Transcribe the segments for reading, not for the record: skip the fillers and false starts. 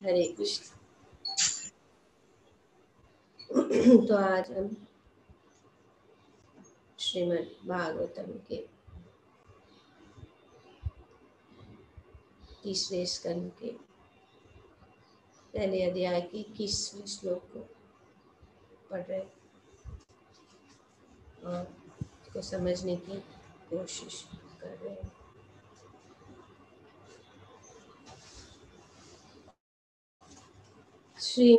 हरे कृष्ण। तो आज हम श्रीमद् भागवतम के 30वें स्कंद के पहले अध्याय के 21वें श्लोक को पढ़ रहे और इसको समझने की कोशिश कर रहे हैं। श्री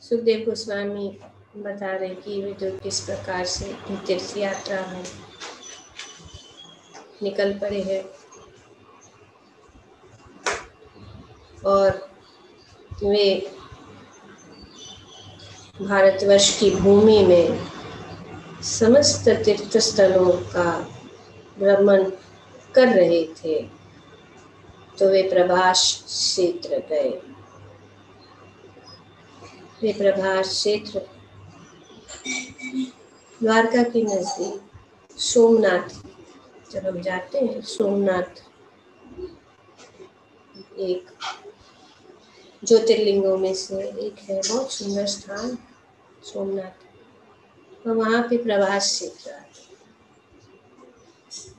सुखदेव गोस्वामी बता रहे कि विदुर किस प्रकार से तीर्थ यात्रा में निकल पड़े हैं और वे भारतवर्ष की भूमि में समस्त तीर्थ स्थलों का भ्रमण कर रहे थे। तो वे प्रभास क्षेत्र गए। वे प्रभास क्षेत्र द्वारका के नजदीक सोमनाथ, जब हम जाते हैं सोमनाथ एक ज्योतिर्लिंगों में से एक है, बहुत सुंदर स्थान सोमनाथ। तो वहाँ पे प्रभास क्षेत्र आते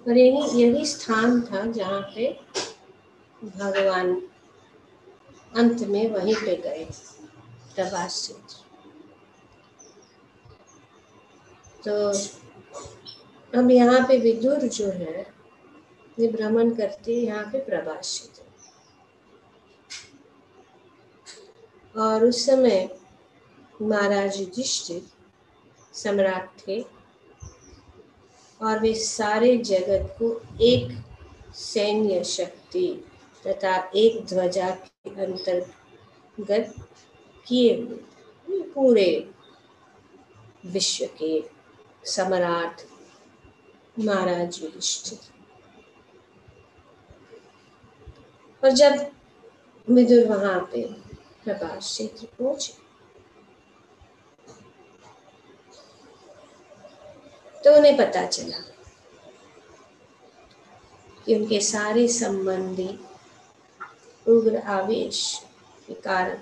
और यही स्थान था जहाँ पे भगवान अंत में वहीं पे गए, प्रभास क्षेत्र। तो अब यहाँ पे विदुर जो है वे भ्रमण करते यहाँ पे प्रभास क्षेत्र। और उस समय महाराज युधिष्ठिर सम्राट थे और वे सारे जगत को एक सैन्य शक्ति तथा एक ध्वजा के अंतर्गत किए हुए पूरे विश्व के सम्राट महाराज युधिष्ठिर। और जब विदुर वहां पे प्रभास क्षेत्र पहुंचे तो उन्हें पता चला कि उनके सारे संबंधी उग्र आवेश के कारण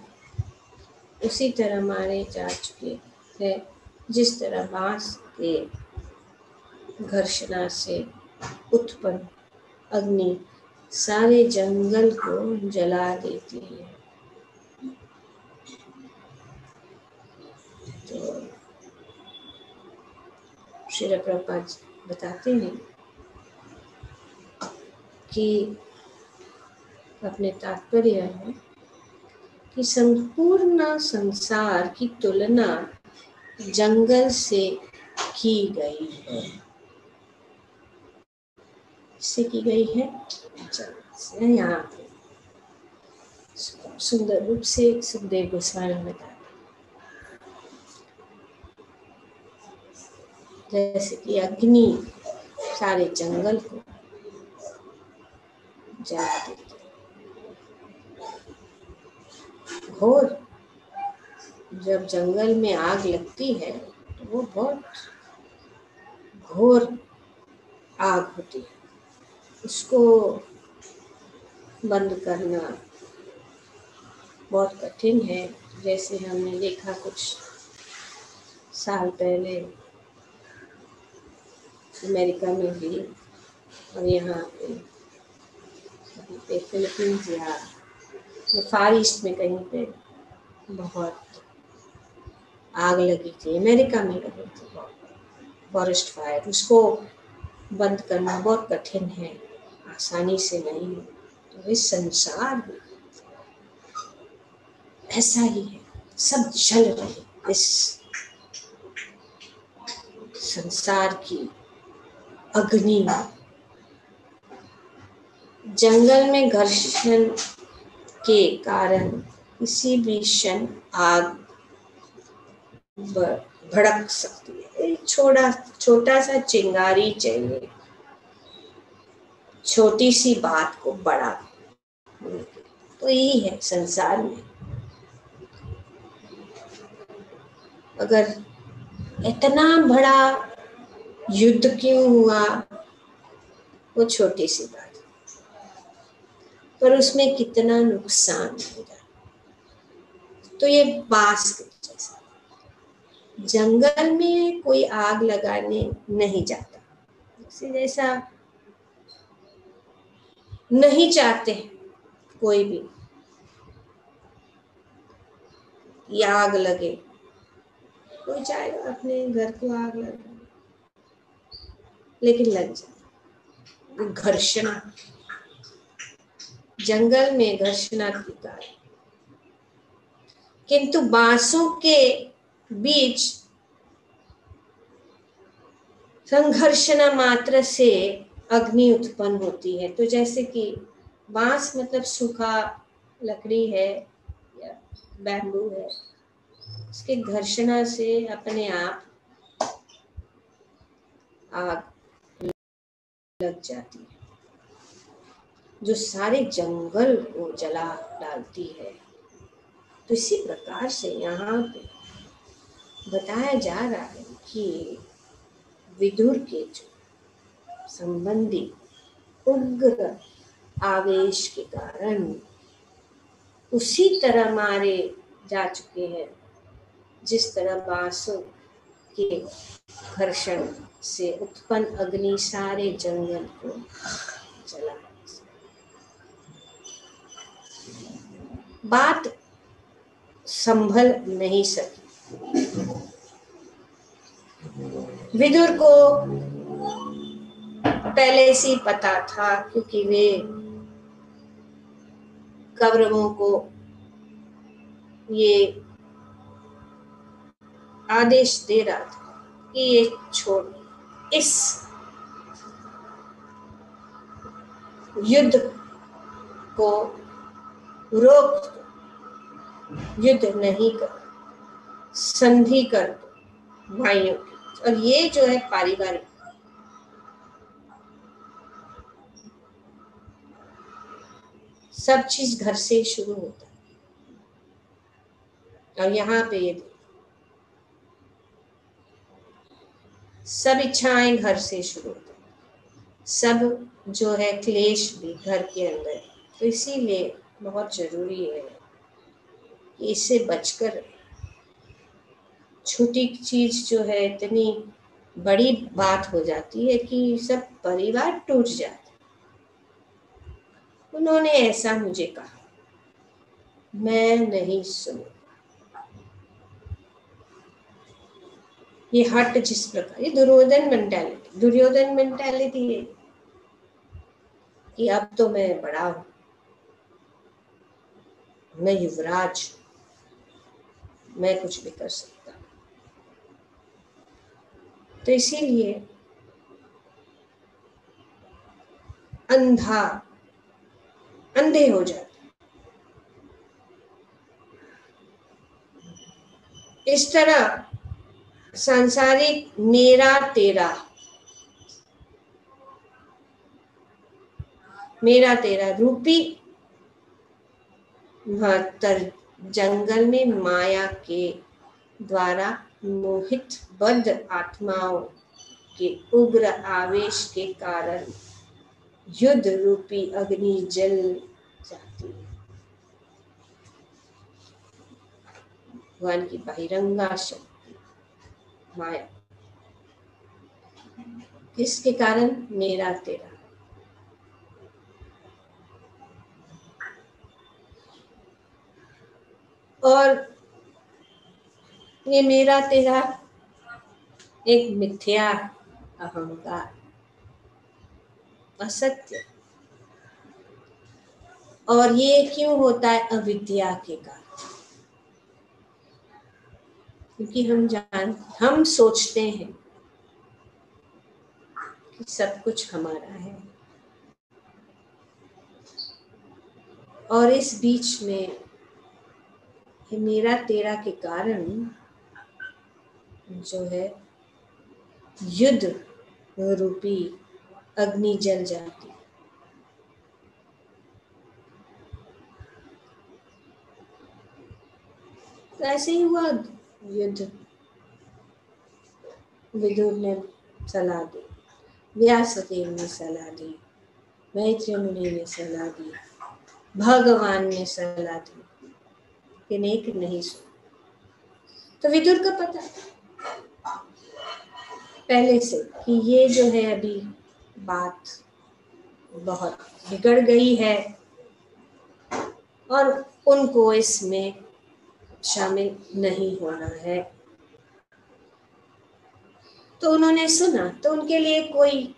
उसी तरह मारे जा चुके हैं जिस तरह बांस के घर्षणा से उत्पन्न अग्नि सारे जंगल को जला देती है। तो श्री प्रभुपाद बताते हैं कि अपने तात्पर्य है कि संपूर्ण संसार की तुलना जंगल से की गई है। इससे की गई है जंगल से। यहाँ पे सुंदर रूप से सुखदेव गोस्वामी बताते जैसे कि अग्नि सारे जंगल को जला देती है। घोर जब जंगल में आग लगती है तो वो बहुत घोर आग होती है, उसको बंद करना बहुत कठिन है। जैसे हमने देखा कुछ साल पहले अमेरिका में भी और यहाँ पे फिलीपींस या फार ईस्ट में कहीं पे बहुत आग लगी थी। अमेरिका में लगी थी फॉरेस्ट फायर। उसको बंद करना बहुत कठिन है, आसानी से नहीं। तो इस संसार में ऐसा ही है, सब जल रहे। इस संसार की अग्नि जंगल में घर्षण के कारण किसी भी क्षण आग भड़क सकती है। छोटा सा चिंगारी चाहिए छोटी सी बात को बड़ा। तो यही है संसार में। अगर इतना बड़ा युद्ध क्यों हुआ, वो छोटी सी बात। पर उसमें कितना नुकसान हो जाता। तो ये बांस के जैसा, जंगल में कोई आग लगाने नहीं जाता, जैसा नहीं चाहते कोई भी ये आग लगे, कोई चाहेगा अपने घर को आग लगे, लेकिन लग जाए। घर्षण, जंगल में घर्षण की कारण, किंतु बांसों के बीच संघर्षण मात्र से अग्नि उत्पन्न होती है। तो जैसे कि बांस मतलब सूखा लकड़ी है या बैम्बू है, उसके घर्षण से अपने आप आग लग जाती है, जो सारे जंगल को जला डालती है। तो इसी प्रकार से यहाँ पे बताया जा रहा है कि विदुर के जो संबंधी उग्र आवेश के कारण उसी तरह मारे जा चुके हैं जिस तरह बांसों के घर्षण से उत्पन्न अग्नि सारे जंगल को जला। बात संभल नहीं सकी। विदुर को पहले से पता था, क्योंकि वे कौरवों को ये आदेश दे रहा था कि ये छोड़, इस युद्ध को रोक, युद्ध नहीं कर, संधि कर दो भाइयों की। और ये जो है पारिवारिक, सब चीज घर से शुरू होता है। और यहाँ पे ये सब इच्छाएं घर से शुरू होती है, सब जो है क्लेश भी घर के अंदर। तो इसीलिए बहुत जरूरी है कि इससे बचकर, छोटी चीज जो है इतनी बड़ी बात हो जाती है कि सब परिवार टूट जाता। उन्होंने ऐसा मुझे कहा, मैं नहीं सुनूं। ये हट जिस प्रकार, ये दुर्योधन मेंटालिटी है कि अब तो मैं बड़ा हूं, मैं युवराज, मैं कुछ भी कर सकता। तो इसीलिए अंधे हो जाते। इस तरह सांसारिक मेरा तेरा रूपी महत्तर जंगल में माया के द्वारा मोहित बद्ध आत्माओं के उग्र आवेश के कारण युद्ध रूपी अग्नि जल जाती है। भगवान की बहिरंगा शक्ति माया, किसके कारण? मेरा तेरा। और ये मेरा तेरा एक मिथ्या अहंकार, असत्य। और ये क्यों होता है? अविद्या के कारण। क्योंकि हम सोचते हैं कि सब कुछ हमारा है, और इस बीच में मेरा तेरा के कारण जो है युद्ध रूपी अग्नि जल जाती। तो ऐसे ही हुआ युद्ध। विदुर ने सलाह दी, व्यासदेव ने सलाह दी, मैत्री मुनि ने सलाह दी भगवान ने सलाह दी कि नेक नहीं सुन। तो विदुर का पता पहले से कि ये जो है अभी बात बहुत बिगड़ गई है और उनको इसमें शामिल नहीं होना है। तो उन्होंने सुना, तो उनके लिए कोई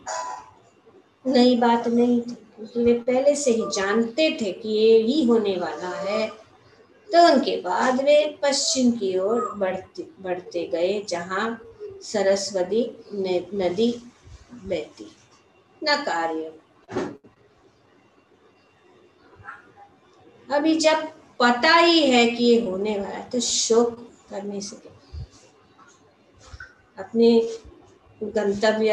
नई बात नहीं थी, क्योंकि वे पहले से ही जानते थे कि ये ही होने वाला है। तो उनके बाद वे पश्चिम की ओर बढ़ते गए, जहाँ सरस्वती नदी बहती। न कार्य। अभी जब पता ही है कि ये होने वाला है, तो शोक करने से क्या? अपने गंतव्य,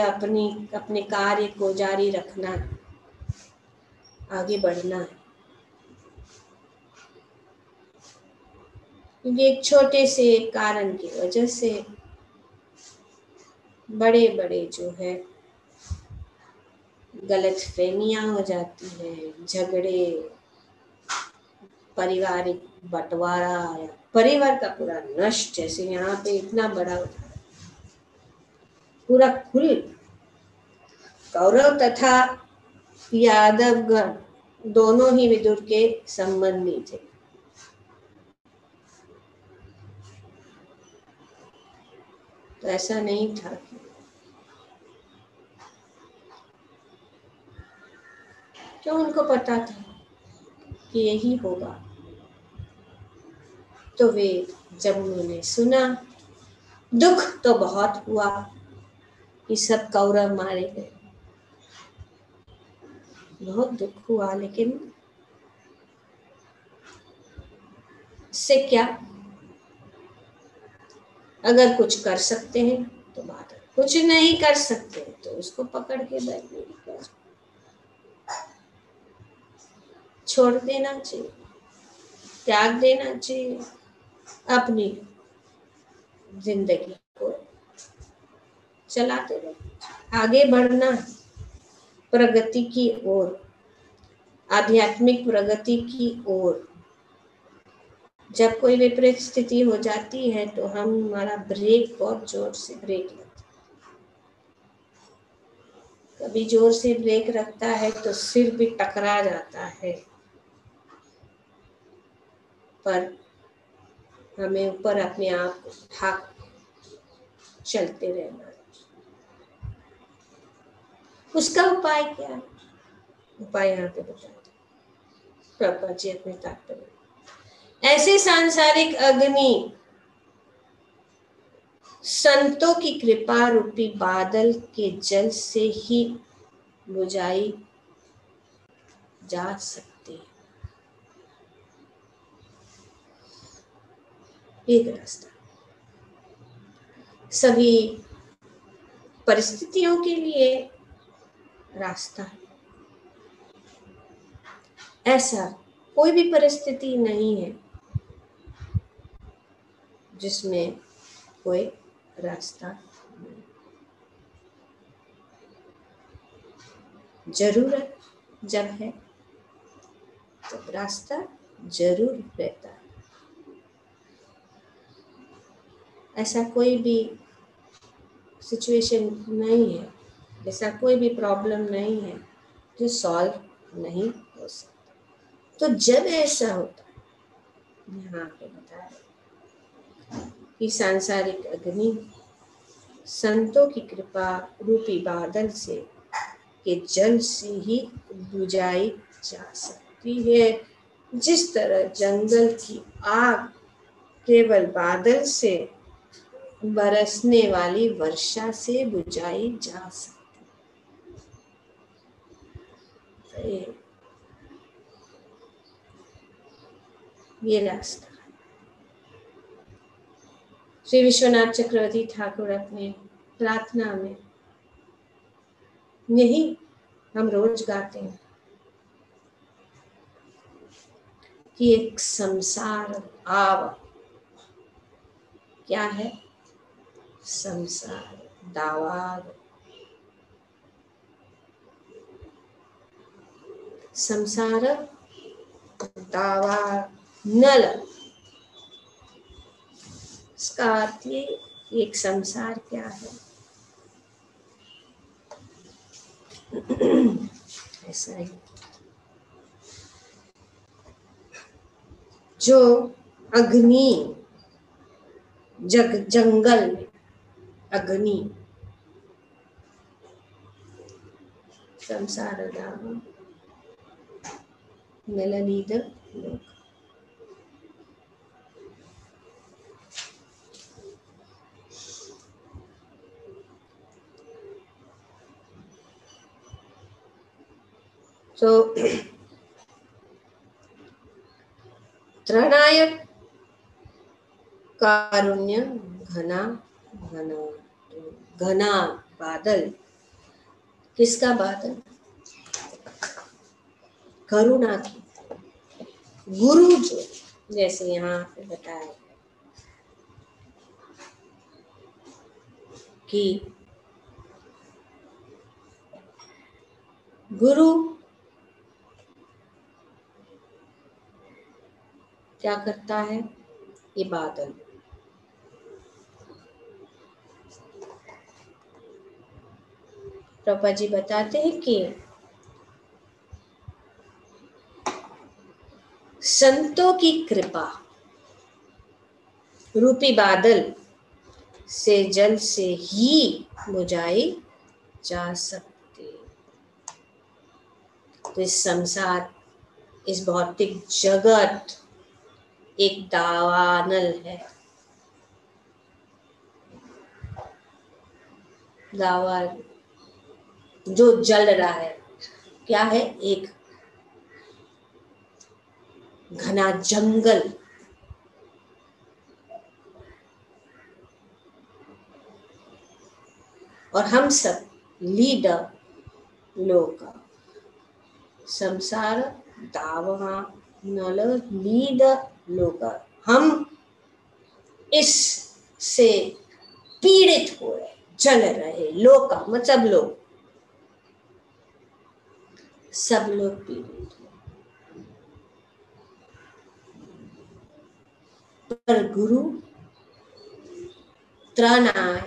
अपने कार्य को जारी रखना, आगे बढ़ना है। क्योंकि एक छोटे से कारण की वजह से बड़े बड़े जो है गलतफहमियां हो जाती है, झगड़े, पारिवारिक बंटवारा, या परिवार का पूरा नष्ट। जैसे यहाँ पे इतना बड़ा पूरा खुल कौरव तथा यादवगण दोनों ही विदुर के संबंधी थे। तो ऐसा नहीं था क्यों? उनको पता था कि यही होगा। तो वे जब उन्होंने सुना, दुख तो बहुत हुआ कि सब कौरव मारे गए, बहुत दुख हुआ, लेकिन इससे क्या? अगर कुछ कर सकते हैं तो बात है, कुछ नहीं कर सकते तो उसको पकड़ के बैठ छोड़ देना चाहिए, त्याग देना चाहिए, अपनी जिंदगी को चलाते रहे, आगे बढ़ना, प्रगति की ओर, आध्यात्मिक प्रगति की ओर। जब कोई विपरीत स्थिति हो जाती है तो हमारा ब्रेक बहुत जोर से ब्रेक लगता है। कभी जोर से ब्रेक रखता है तो सिर भी टकरा जाता है, पर हमें ऊपर अपने आप को उठा चलते रहना है। उसका उपाय क्या है? उपाय यहाँ पे बताते प्रभुपाद जी अपने तात्पर्य। ऐसे सांसारिक अग्नि संतों की कृपा रूपी बादल के जल से ही बुझाई जा सकती है। एक रास्ता सभी परिस्थितियों के लिए रास्ता है। ऐसा कोई भी परिस्थिति नहीं है जिसमें कोई रास्ता नहीं। जरूरत जब है तब रास्ता जरूर रहता है। ऐसा कोई भी सिचुएशन नहीं है, ऐसा कोई भी प्रॉब्लम नहीं है जो सॉल्व नहीं हो सकता। तो जब ऐसा होता है, यहाँ पे बताया कि सांसारिक अग्नि संतों की कृपा रूपी बादल से के जल से ही बुझाई जा सकती है। जिस तरह जंगल की आग केवल बादल से बरसने वाली वर्षा से बुझाई जा सकती है। ये रास्ता श्री विश्वनाथ चक्रवर्ती ठाकुर अपने प्रार्थना में यही हम रोज गाते हैं कि एक संसार आव। क्या है? संसार दावाग। संसार दावा नल, इसका अर्थ ये एक संसार क्या है, ऐसा ही जो अग्नि जंगल में अग्नि संसार दावा नलनीद लोक। तो त्रणायक कारुण्य घना घना, घना बादल, किसका बादल, करुणा की। गुरु जो, जैसे यहाँ पे बताया कि गुरु क्या करता है, ये बादल, प्रभा जी बताते हैं कि संतों की कृपा रूपी बादल से जल से ही बुझाई जा सकती। तो इस संसार, इस भौतिक जगत एक दावानल है, दावा जो जल रहा है, क्या है, एक घना जंगल, और हम सब लीडर लोग संसार दावा नल लीड लोग, हम इस से पीड़ित हो रहे, जल रहे, लोग मतलब लोग, सब लोग पीड़ित हो, पर गुरु त्रणाय,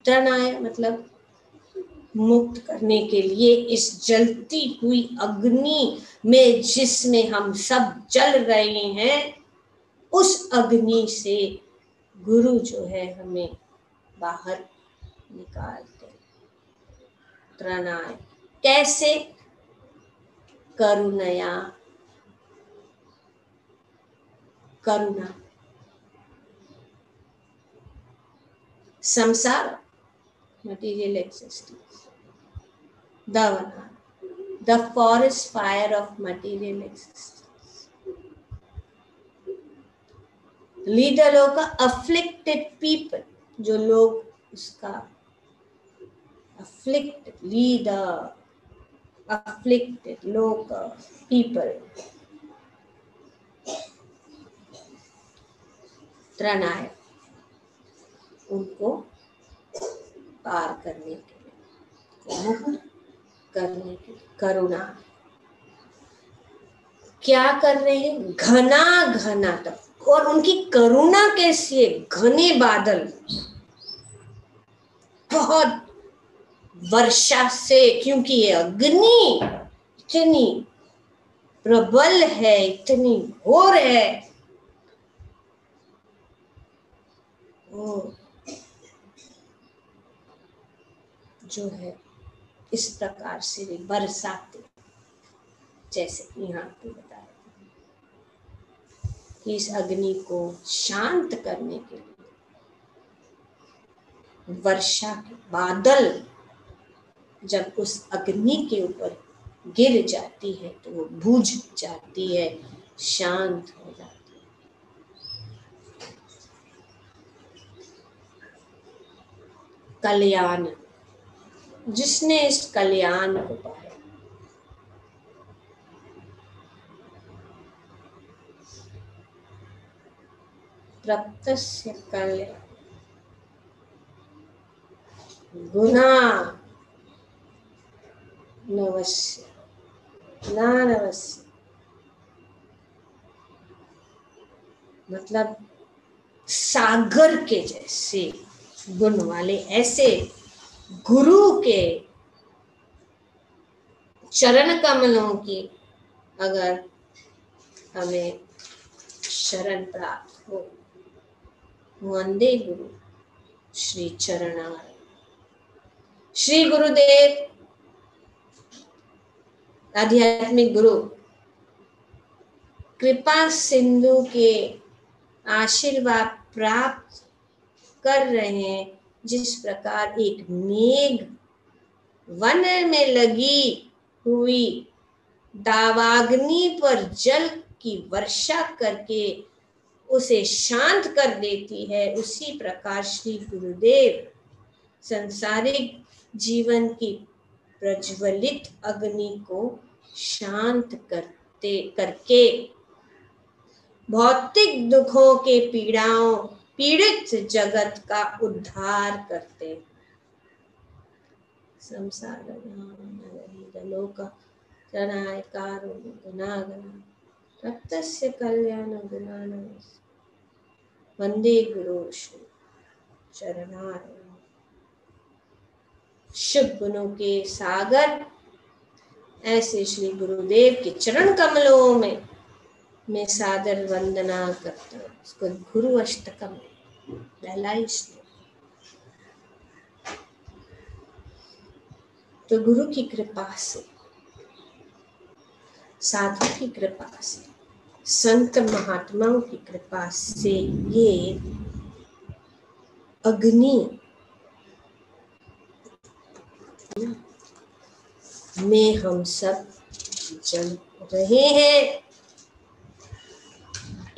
त्रणाय मतलब मुक्त करने के लिए इस जलती हुई अग्नि में जिसमें हम सब जल रहे हैं, उस अग्नि से गुरु जो है हमें बाहर निकालते। त्रणाय कैसे, करुणया, करुणा, संसार material existence, davana, the forest fire of material existence, leader लोग का afflicted people, जो लोग उसका afflicted, leader afflicted लोग people, त्रणाय उनको पार करने के लिए, मुक्त करने के लिए, करुणा क्या कर रहे हैं, घना घना तक, और उनकी करुणा कैसी है, घने बादल, बहुत वर्षा से, क्योंकि ये अग्नि इतनी प्रबल है, इतनी घोर है, वो जो है इस प्रकार से वे बरसाते, जैसे यहाँ पे बताया कि इस अग्नि को शांत करने के लिए वर्षा के बादल जब उस अग्नि के ऊपर गिर जाती है तो वो बुझ जाती है, शांत हो जाती है। कल्याण, जिसने इस कल्याण को पाया, प्रप्तस्य कल्याण गुना नव अवश्य ज्ञानवश्य, मतलब सागर के जैसे गुण वाले ऐसे गुरु के चरण कमलों की अगर हमें शरण प्राप्त हो, वंदे गुरु श्री चरणार। श्री गुरुदेव आध्यात्मिक गुरु कृपा सिंधु के आशीर्वाद प्राप्त कर रहे हैं। जिस प्रकार एक मेघ वन में लगी हुई दावाग्नि पर जल की वर्षा करके उसे शांत कर देती है, उसी प्रकार श्री गुरुदेव संसारिक जीवन की प्रज्वलित अग्नि को शांत करके भौतिक दुखों के पीड़ित जगत का उद्धार करते। संसार लोक जनायकारो गुणागण रक्तस्य कल्याण गुणान वंदे गुरु श्री चरणार। शुभ गुणों के सागर ऐसे श्री गुरुदेव के चरण कमलों में मैं सादर वंदना करता हूँ। इसको गुरु अष्टकम पहला श्लोक। तो गुरु की कृपा से, साधु की कृपा से, संत महात्माओं की कृपा से ये अग्नि में हम सब जल रहे हैं।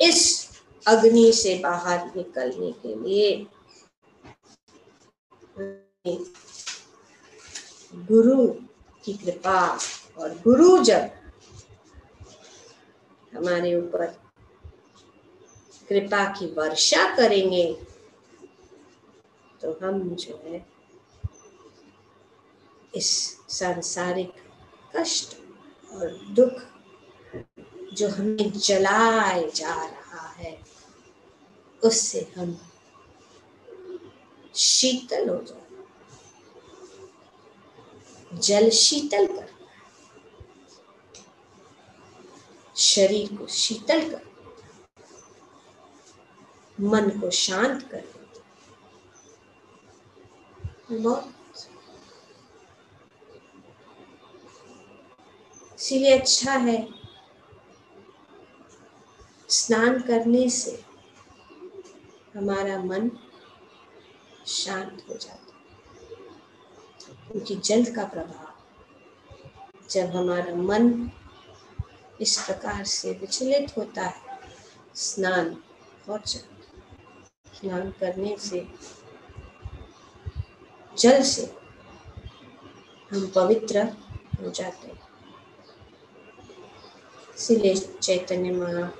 इस अग्नि से बाहर निकलने के लिए गुरु की कृपा, और गुरु जब हमारे ऊपर कृपा की वर्षा करेंगे तो हम जो है इस सांसारिक कष्ट और दुख जो हमें जलाए जा रहा है उससे हम शीतल हो जाए। जल शीतल कर, शरीर को शीतल कर, मन को शांत कर देते। बहुत इसीलिए अच्छा है स्नान करने से हमारा मन शांत हो जाता है, क्योंकि जल का प्रभाव जब हमारा मन इस प्रकार से विचलित होता है, स्नान हो जाता है। स्नान करने से, जल से हम पवित्र हो जाते हैं। इसीलिए चैतन्य महा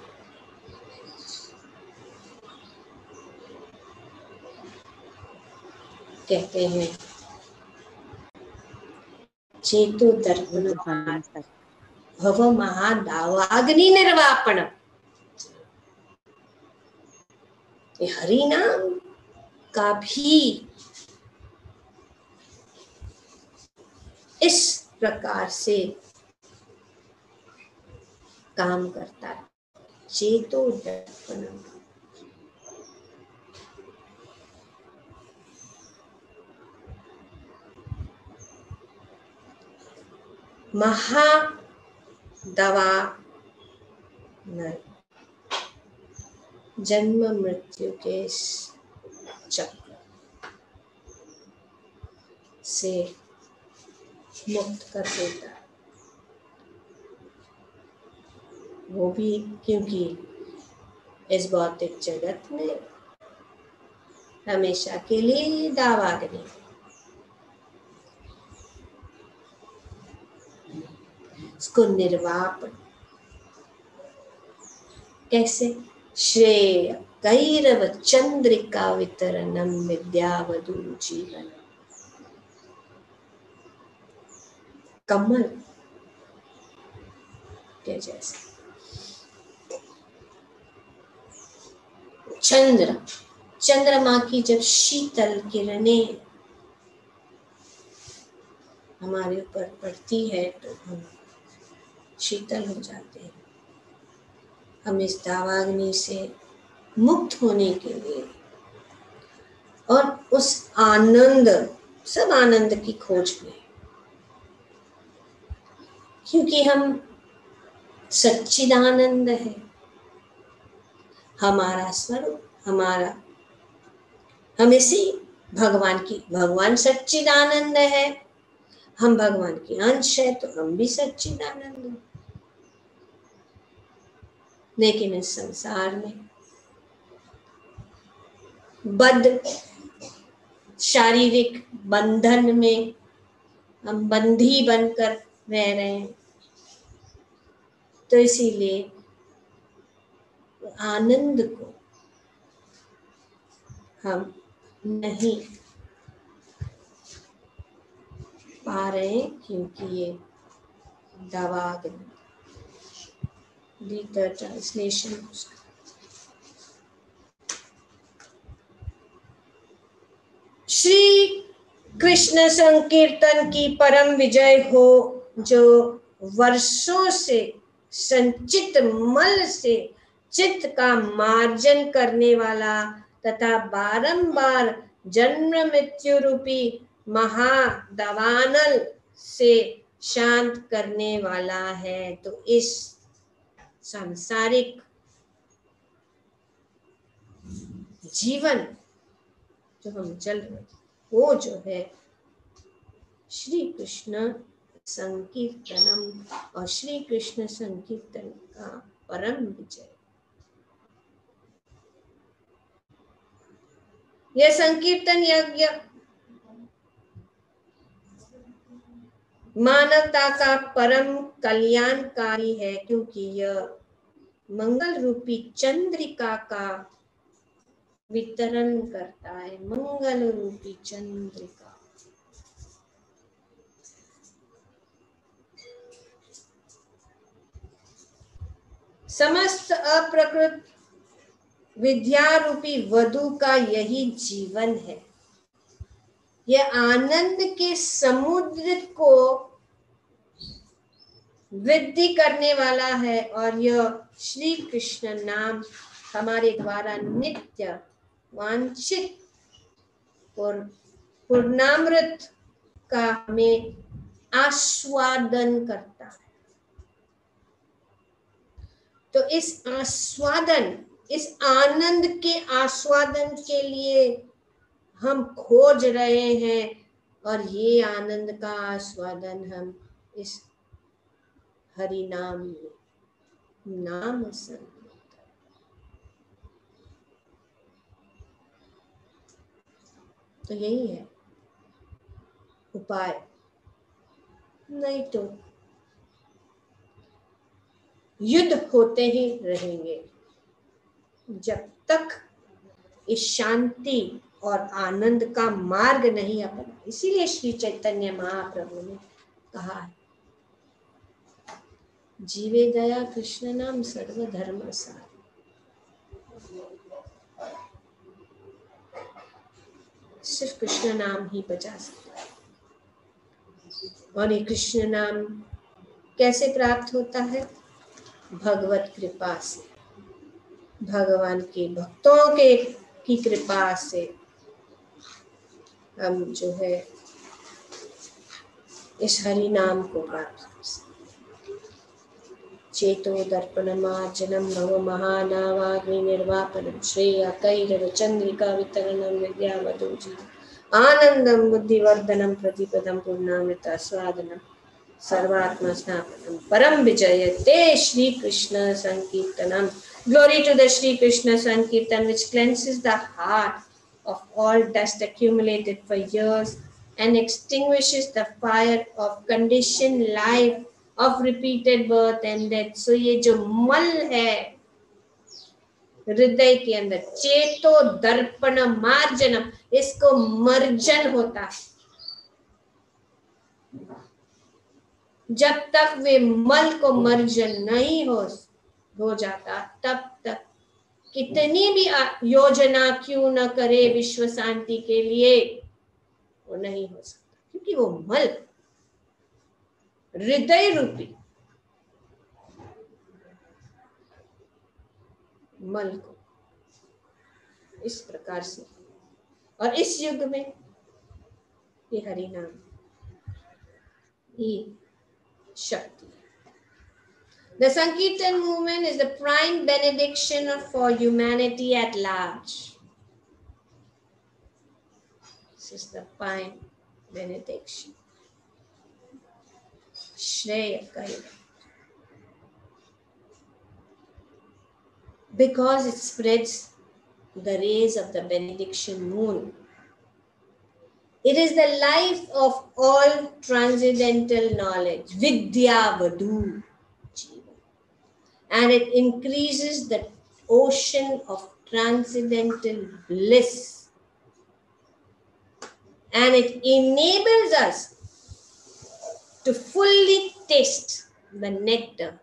कहते हैं चेतो दर्पण भव महादावाग्नि निर्वापण। हरि नाम का भी इस प्रकार से काम करता है। चेतो दर्पण, महादवा जन्म मृत्यु के चक्र से मुक्त कर देता है। वो भी क्योंकि इस भौतिक जगत में हमेशा के लिए दावाग्नि, इसको निर्वापन कैसे? श्रेय कैरव चंद्रिका वितरणम विद्यावधु जीवन। कमल के जैसा। चंद्रमा की जब शीतल किरणें हमारे ऊपर पड़ती है तो हम शीतल हो जाते हैं। हम इस दावाग्नि से मुक्त होने के लिए और उस आनंद, सब आनंद की खोज में, क्योंकि हम सच्चिदानंद है हमारा स्वरूप, हम इसी भगवान सच्चिदानंद है, हम भगवान के अंश है तो हम भी सच्चिदानंद हैं। लेकिन इस संसार में बद्ध शारीरिक बंधन में हम बंधी बनकर रह रहे हैं, तो इसीलिए आनंद को हम नहीं पा रहे हैं, क्योंकि ये दावाग्नि। द ट्रांसलेशन श्री कृष्ण संकीर्तन की परम विजय हो, जो वर्षों से संचित मल से चित्त का मार्जन करने वाला तथा बारंबार जन्म मृत्यु रूपी महादावानल से शांत करने वाला है। तो इस सांसारिक जीवन जो हम चल रहे हैं, वो जो है श्री कृष्ण संकीर्तनम, और श्री कृष्ण संकीर्तन का परम विजय। यह संकीर्तन यज्ञ मानवता का परम कल्याणकारी है, क्योंकि यह मंगल रूपी चंद्रिका का वितरण करता है। मंगल रूपी चंद्रिका, समस्त अप्रकृत विद्या रूपी वधु का यही जीवन है। यह आनंद के समुद्र को वृद्धि करने वाला है, और यह श्री कृष्ण नाम हमारे द्वारा नित्य वांछित और पूर्णामृत का हमें आस्वादन करता है। तो इस आनंद के आस्वादन के लिए हम खोज रहे हैं, और ये आनंद का आस्वादन हम इस हरि नाम में, नाम संकीर्तन। तो यही है उपाय, नहीं तो युद्ध होते ही रहेंगे जब तक इस शांति और आनंद का मार्ग नहीं अपना। इसीलिए श्री चैतन्य महाप्रभु ने कहा है, जीवे दया कृष्ण नाम सर्वधर्म सार। सिर्फ कृष्ण नाम ही बचा सकता है। और ये कृष्ण नाम कैसे प्राप्त होता है? भगवत कृपा से, भगवान के भक्तों की कृपा से हम जो है इस हरि नाम को प्राप्त कर सकते। चेतो दर्पण मार्जनम नव महानावाग्नि निर्वापनम श्रेय कैरव चंद्रिका वितरणम विद्यावधूजी आनंदम बुद्धिवर्धनम प्रतिपदम पूर्णामृत स्वादनम सर्वात्मा स्नापनम परम विजयते Shri Krishna संकीर्तनम। Glory to the Shri Krishna Sankirtan, which cleanses the heart of all dust accumulated for years and extinguishes the fire of conditioned life of repeated birth and death. So ये जो मल है हृदय के अंदर, चेतो दर्पण मार्जनम, इसको मर्जन होता है। जब तक वे मल को मर्जन नहीं हो जाता, तब तक कितनी भी योजना क्यों न करे विश्व शांति के लिए, वो नहीं हो सकता, क्योंकि वो मल, हृदय रूपी मल को इस प्रकार से, और इस युग में ये हरि नाम ही शक्ति। The Sankirtan movement is the prime benediction for humanity at large. This is the prime benediction. Shreya Kaiva. Because it spreads the rays of the benediction moon. It is the life of all transcendental knowledge, Vidya Vadu, and it increases the ocean of transcendental bliss, and it enables us to fully taste the nectar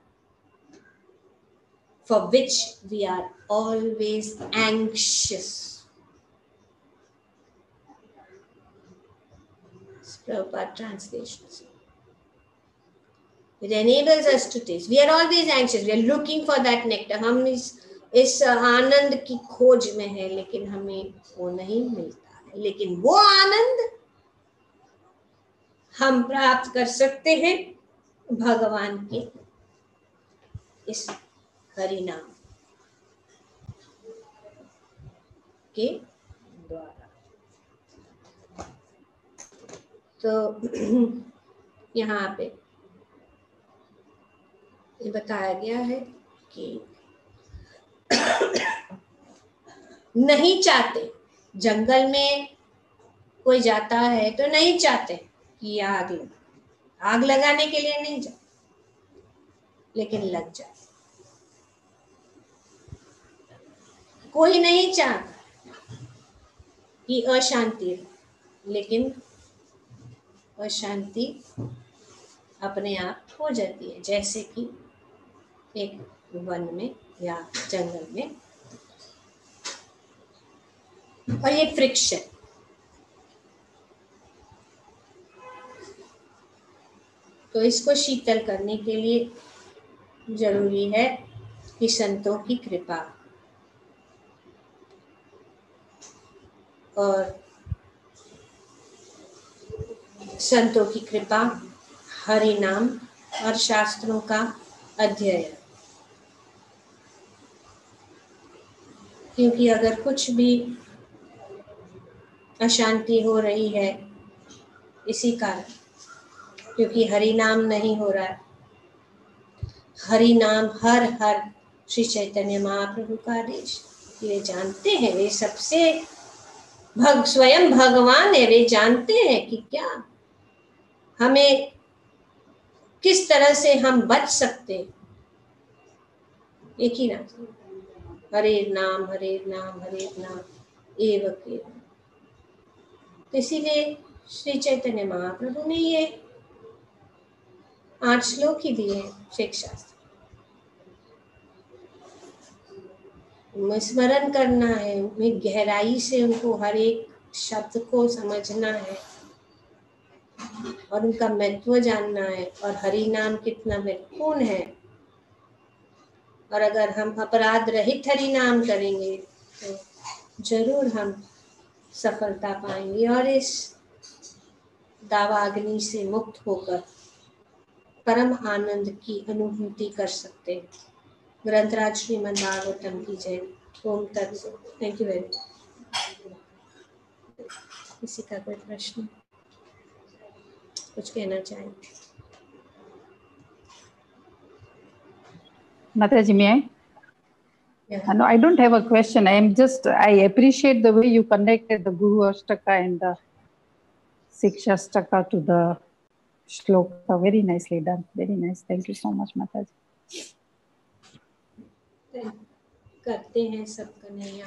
for which we are always anxious. Prabhupada translations. It enables us to taste. We are always anxious. We are looking for that nectar. हम इस आनंद की खोज में है, लेकिन हमें वो नहीं मिलता है। लेकिन वो आनंद हम प्राप्त कर सकते हैं भगवान के इस हरि नाम के द्वारा। तो यहाँ पे ये बताया गया है कि नहीं चाहते, जंगल में कोई जाता है तो नहीं चाहते कि आग लगाने के लिए नहीं जाते, लेकिन लग जाते। कोई नहीं चाहता कि अशांति, लेकिन अशांति अपने आप हो जाती है, जैसे कि एक वन में या जंगल में। और ये फ्रिक्शन, तो इसको शीतल करने के लिए जरूरी है कि संतों की कृपा, और संतों की कृपा, हरि नाम और शास्त्रों का अध्ययन। क्योंकि अगर कुछ भी अशांति हो रही है इसी कारण, क्योंकि हरि नाम नहीं हो रहा है। हरि नाम हर श्री चैतन्य महाप्रभु का आदेश, वे जानते हैं, वे सबसे स्वयं भगवान है, वे जानते हैं कि क्या हमें, किस तरह से हम बच सकते। एक ही नाम, हरे नाम हरे नाम हरे नाम एव केवल। तो इसीलिए श्री चैतन्य महाप्रभु ने ये 8 श्लोक ही दिए शिक्षा शास्त्र में। स्मरण करना है, उन्हें गहराई से उनको हर एक शब्द को समझना है और उनका महत्व जानना है, और हरि नाम कितना महत्वपूर्ण है। और अगर हम अपराध रहित हरि नाम करेंगे तो जरूर हम सफलता पाएंगे और इस दावाग्नि से मुक्त होकर परम आनंद की अनुभूति कर सकते हैं। ग्रंथराज श्रीमद् भागवतम की जय। ओम तत्सत। Thank you very much. किसी का कोई प्रश्न, कुछ कहना चाहें? Mataji, may I? Yeah. No, I don't have a question. I appreciate the way you connected the Guru Ashtaka and the Shiksha Ashtaka to the shloka. Very nicely done. Very nice. Thank you so much, Mataji. करते हैं सब Kanhaiya.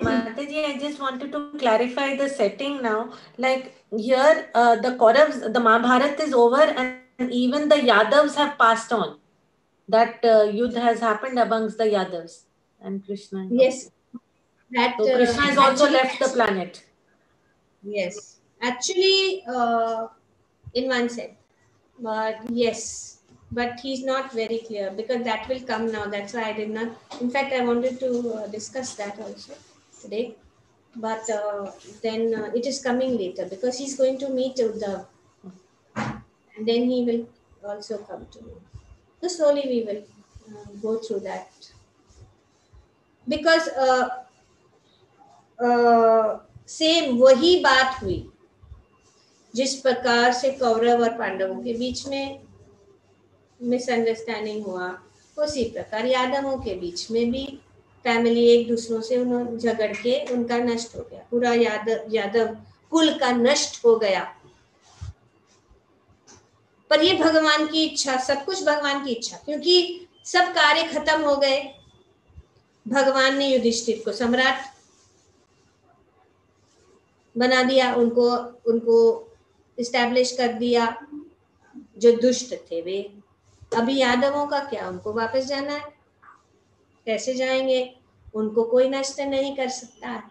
Mataji, I just wanted to clarify the setting now. Like here, the Kauravas, the Mahabharata is over, and even the Yadavs have passed on. That Yudh has happened amongst the Yadavs and Krishna. Yes, that So Krishna has also actually, left the planet. yes, actually, in one sense, but yes, but he's not very clear because that will come now. That's why I did not. In fact, I wanted to discuss that also today, but then it is coming later because he's going to meet Uddhav, and then he will also come to me. So slowly we will go through that because same वही बात हुई जिस प्रकार से कौरव और पांडवों के बीच में मिसअंडरस्टैंडिंग हुआ, उसी प्रकार यादवों के बीच में भी फैमिली एक दूसरों से उन्होंने झगड़ के उनका नष्ट हो गया, पूरा यादव कुल का नष्ट हो गया। पर ये भगवान की इच्छा, सब कुछ भगवान की इच्छा, क्योंकि सब कार्य खत्म हो गए। भगवान ने युधिष्ठिर को सम्राट बना दिया, उनको इस्टेब्लिश कर दिया। जो दुष्ट थे वे, अभी यादवों का क्या, उनको वापस जाना है। कैसे जाएंगे? उनको कोई नष्ट नहीं कर सकता है,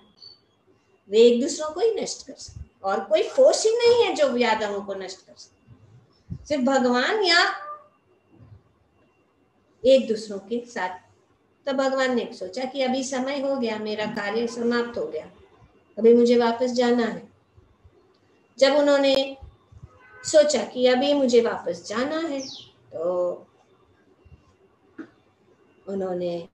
वे एक दूसरों को ही नष्ट कर सकते, और कोई फोर्स ही नहीं है जो यादवों को नष्ट कर सकता, सिर्फ भगवान या एक दूसरों के साथ। तो भगवान ने सोचा कि अभी समय हो गया, मेरा कार्य समाप्त हो गया, अभी मुझे वापस जाना है। जब उन्होंने सोचा कि अभी मुझे वापस जाना है, तो उन्होंने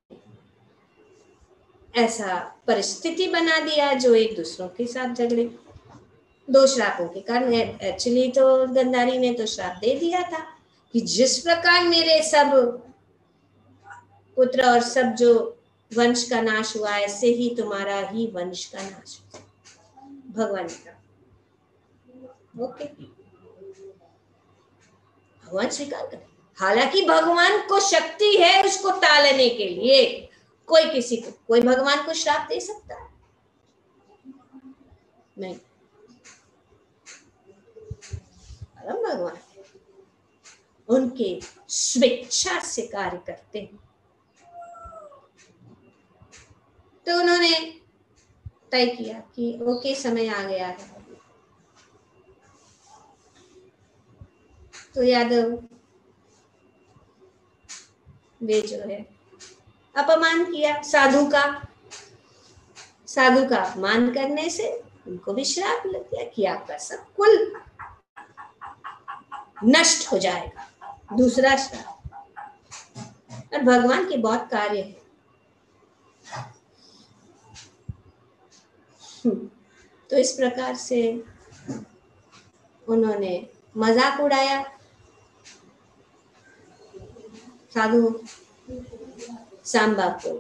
ऐसा परिस्थिति बना दिया जो एक दूसरों के साथ झगड़े। दो श्रापों के कारण, एक्चुअली तो गंधारी ने तो श्राप दे दिया था कि जिस प्रकार मेरे सब पुत्र और सब जो वंश का नाश हुआ, ऐसे ही तुम्हारा ही वंश का नाश हो। भगवान का ओके, भगवान स्वीकार करे। हालांकि भगवान को शक्ति है उसको टालने के लिए। कोई किसी को, कोई भगवान को श्राप दे सकता है? नहीं, परम भगवान उनके स्वेच्छा से कार्य करते हैं। तो उन्होंने तय किया कि ओके, समय आ गया है। तो यादव वे जो है अपमान किया साधु का अपमान करने से उनको भी श्राप लग गया कि आपका सब कुल नष्ट हो जाएगा, दूसरा श्राप। और भगवान के बहुत कार्य है। तो इस प्रकार से उन्होंने मजाक उड़ाया साधु सांबा को,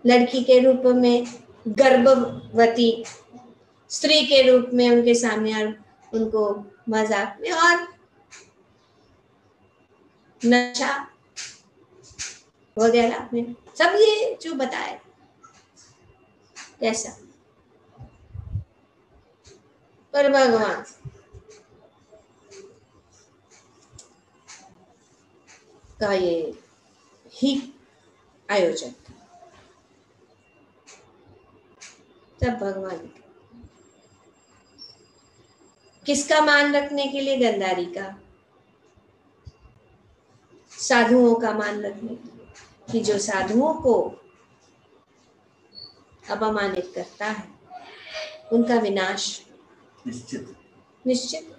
लड़की के रूप में, गर्भवती स्त्री के रूप में उनके सामने, उनको मजाक में, और नशा वगैरह में, सब ये जो बताए कैसा। पर भगवान का ये ही आयोजन था। तब भगवान किसका मान रखने के लिए? गंधारी का, साधुओं का मान रखने के लिए, कि जो साधुओं को अपमानित करता है उनका विनाश निश्चित।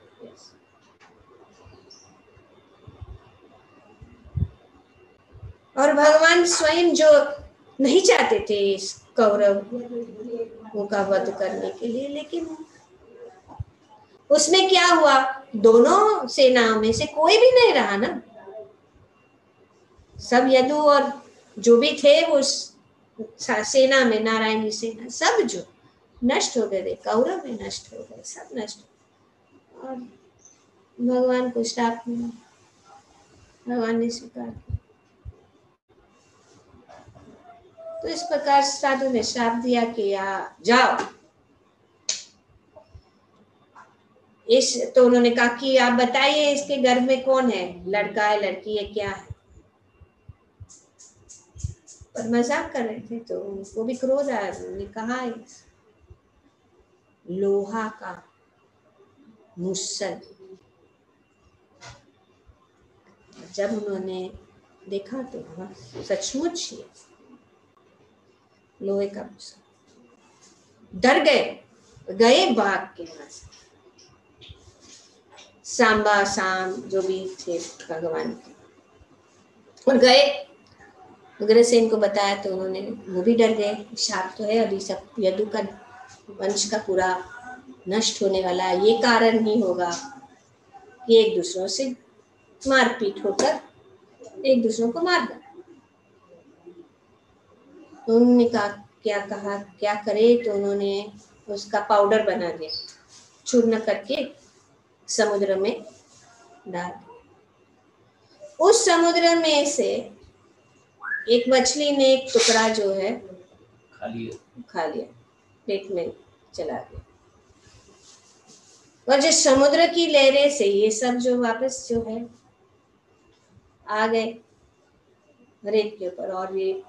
और भगवान स्वयं जो नहीं चाहते थे इस कौरवों का वध करने के लिए, लेकिन उसमें क्या हुआ, दोनों सेनाओं में से कोई भी नहीं रहा ना। सब यदु और जो भी थे वो सेना में, नारायण की सेना, सब जो नष्ट हो गए थे, कौरव भी नष्ट हो गए, सब नष्ट। और भगवान को श्राप मिला, भगवान ने स्वीकार किया। तो इस प्रकार साधु ने श्राप दिया कि या जाओ। तो उन्होंने कहा कि आप बताइए इसके गर्भ में कौन है, लड़का है लड़की है क्या है। पर मजाक कर रहे थे तो उनको भी क्रोध आया। उन्होंने कहा लोहा का मुसल। जब उन्होंने देखा तो सचमुच ही लोहे का मुसल। डर गए भाग के वहां से। सांबा साम जो भी थे भगवान के, और गए। उग्रसेन को बताया तो उन्होंने, वो भी डर गए। शाप तो है, अभी सब यदु का वंश का पूरा नष्ट होने वाला है, ये कारण ही होगा कि एक दूसरों से मारपीट होकर एक दूसरों को मार दे। तो उन्होंने कहा क्या करे, तो उन्होंने उसका पाउडर बना दिया, चूर्ण करके समुद्र में डाल दिया। उस समुद्र में से एक मछली ने एक टुकड़ा जो है खा लिया, पेट में चला गया। और जो समुद्र की लहरें से ये सब जो वापस जो है आ गए रेत के ऊपर, और ये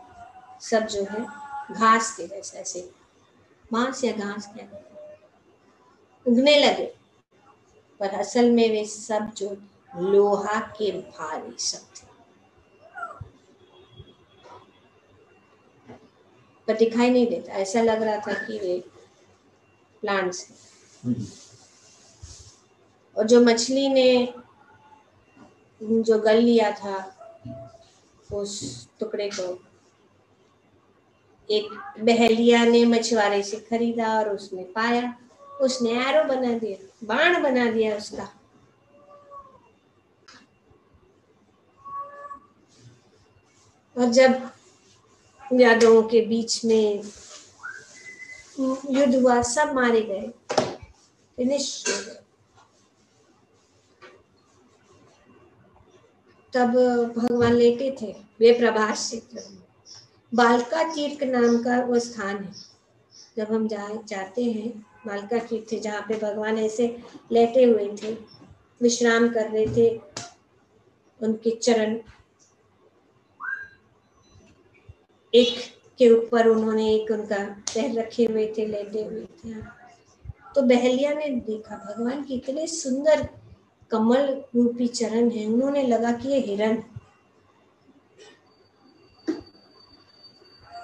सब जो है घास के जैसे ऐसे मांस या घास क्या उगने लगे। पर असल में वे सब जो लोहा के भारी सब थे, पर दिखाई नहीं देता। ऐसा लग रहा था कि वे प्लांट्स हैं। और जो मछली ने जो गल लिया था उस टुकड़े को, एक बहेलिया ने मछुआरे से खरीदा और उसने पाया, उसने एरो बना दिया, बाण बना दिया उसका। और जब यादवों के बीच में युद्ध हुआ, सब मारे गए, फिनिश हो गए। तब भगवान लेटे थे वे प्रभास क्षेत्र में। बालका तीर्थ नाम का वो स्थान है। जब हम जाते हैं, बालका तीर्थ जहाँ पे भगवान ऐसे लेटे हुए थे, विश्राम कर रहे थे, उनके चरण एक के ऊपर उन्होंने एक उनका पैर रखे हुए थे, लेटे हुए थे। तो बहेलिया ने देखा भगवान के इतने सुंदर कमल रूपी चरण है, उन्होंने लगा कि ये हिरण।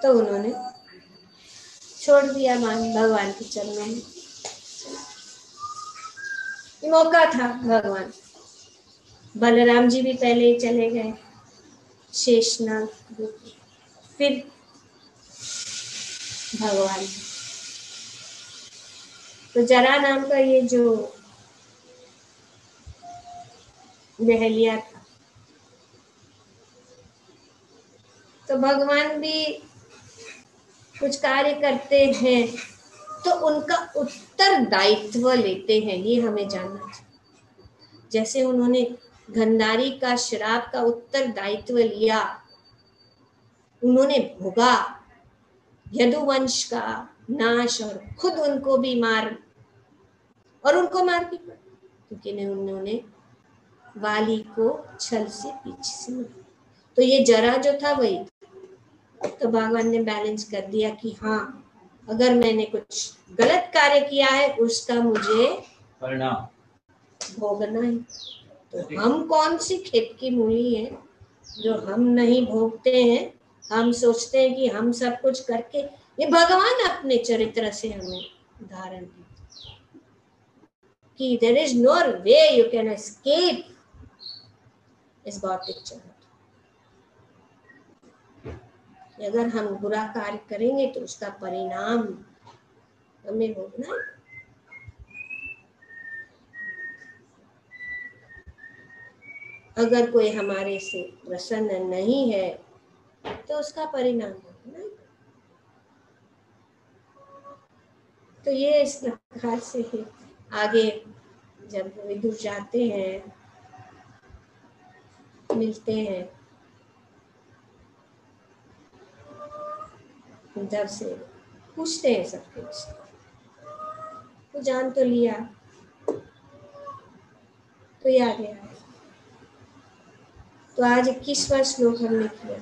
तो उन्होंने छोड़ दिया भगवान के चरणों में। मौका था भगवान। बलराम जी भी पहले ही चले गए, शेषनाग, फिर भगवान। तो जरा नाम का ये जो बहेलिया था, तो भगवान भी कुछ कार्य करते हैं तो उनका उत्तरदायित्व लेते हैं, ये हमें जानना चाहिए। जैसे उन्होंने गंधारी का श्राप का उत्तरदायित्व लिया, उन्होंने भोगा यदुवंश का नाश, और खुद उनको भी मार भी पड़ा, क्योंकि उन्होंने वाली को छल से पीछे से मारा। तो ये जरा जो था वही, तो भगवान ने बैलेंस कर दिया कि हाँ, अगर मैंने कुछ गलत कार्य किया है उसका मुझे परिणाम भोगना है। तो हम कौन सी खेत की मूली है जो हम नहीं भोगते हैं। हम सोचते हैं कि हम सब कुछ करके, ये भगवान अपने चरित्र से हमें उदाहरण देते कि there is no way you can escape इस भौतिक जगत। अगर हम बुरा कार्य करेंगे तो उसका परिणाम हमें भोगना है। अगर कोई हमारे से प्रसन्न नहीं है तो उसका परिणाम भोगना है। तो ये इस प्रकार से ही आगे जब विदुर जाते हैं, मिलते हैं, जब से पूछते हैं सबके विषय, तो जान तो लिया तो याद है। तो आज 21वां श्लोक हमने किया।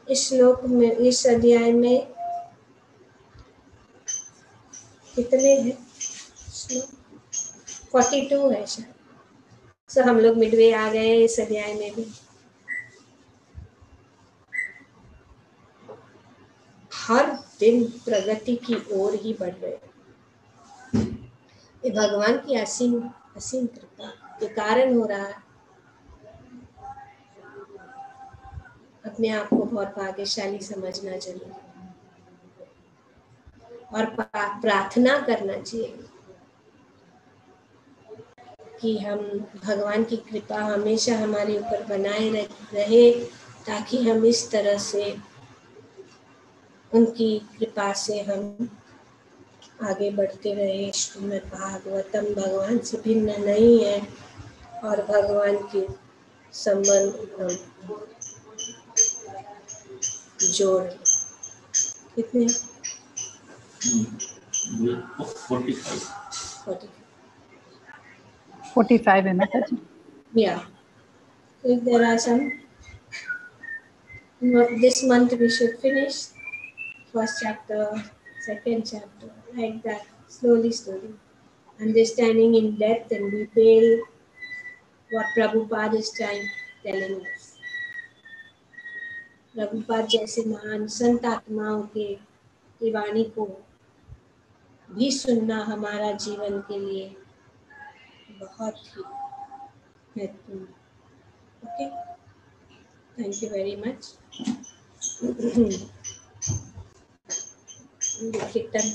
इस श्लोक में, इस अध्याय में कितने हैं श्लोक? 42 है शायद। सो हम लोग मिडवे आ गए इस अध्याय में भी। हर दिन प्रगति की ओर ही बढ़ रहे। ये भगवान की असीम असीम कृपा के कारण हो रहा है। अपने आप को बहुत भाग्यशाली समझना चाहिए और प्रार्थना करना चाहिए कि हम भगवान की कृपा हमेशा हमारे ऊपर बनाए रहे, ताकि हम इस तरह से उनकी कृपा से हम आगे बढ़ते रहे। श्रीमद् भागवतम भगवान से भिन्न नहीं है और भगवान के संबंध हम जोड़ कितने 45 है माता जी। Yeah. If there are some, this month we should finish first chapter, second chapter, like that, slowly, understanding in depth and detail what Prabhupada is telling us. Prabhupada जैसे महान संत आत्माओं की वाणी को भी सुनना हमारा जीवन के लिए बहुत ही महत्वपूर्ण। Okay, thank you very much. कीर्तन